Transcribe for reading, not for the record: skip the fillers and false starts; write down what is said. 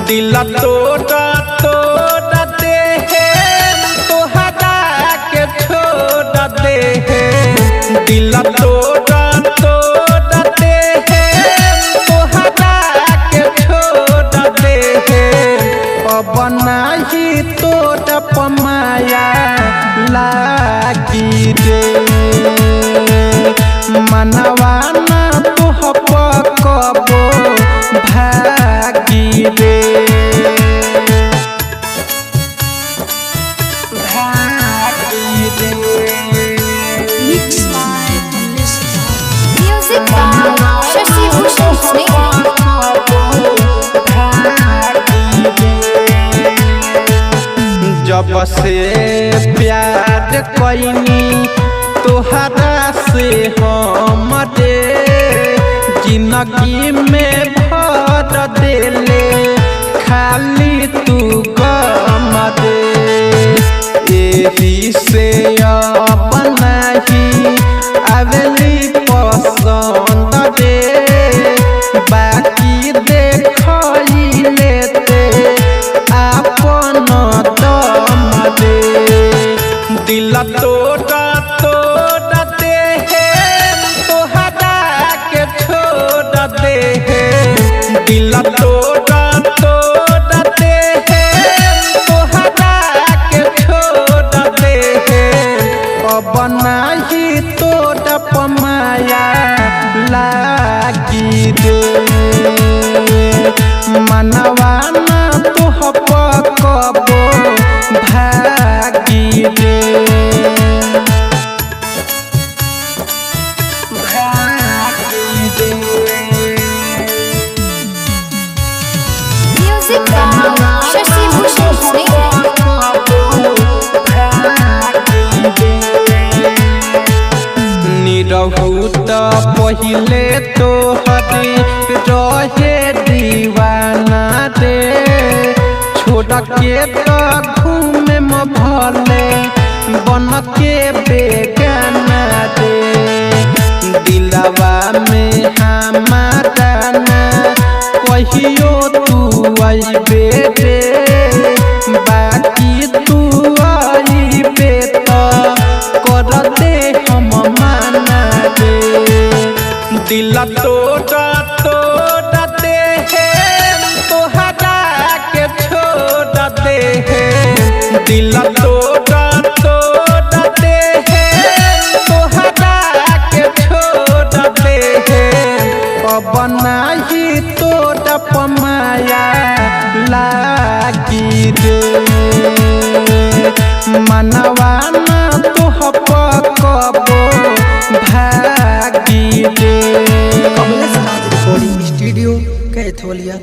दिल तोड़ा तोड़ा दे तोहरा के छोड़ दे दिल तोड़ा तोड़ा दे तोहरा के छोड़ दे अब नहीं तोड़ पमाया लागी रे मनवा ना तोह पकबो भागी रे जब से प्यार कईनी तोहरा से हम रे जिंदगी में भर देले खाली तू गम दे एही से अब नहीं आवेली पसंद रे बाकी देखई लेते अपन दम दे दिल तोड़ा तोड़ा दे तोहरा के छोड़ दे दिल तोड़ा तोड़ा दे तोहरा के छोड़ दे अब नहीं तोड़ पमाया लागी रे मनवा ना तोह पकबो भागी रे निरहु त पहिले तोहरी रहे दीवाना रे छोड़ के तो घूमे में भले बन के बेगाना रे दिलवा में हमारा ना कहियो तू अइबे रे बाकी तू अइबे तो कर दे हम माना रे दिल तोड़ा तोड़ा दे तोहरा के छोड़ दे दिल तोड़ा तोड़ा दे तोहरा के छोड़ दे अब नहीं तोड़ पमाया लागी रे मनवा ना तोह पकबो भागी रे। कमलेश नाथ रिकॉर्डिंग स्टूडियो कैथोलिया।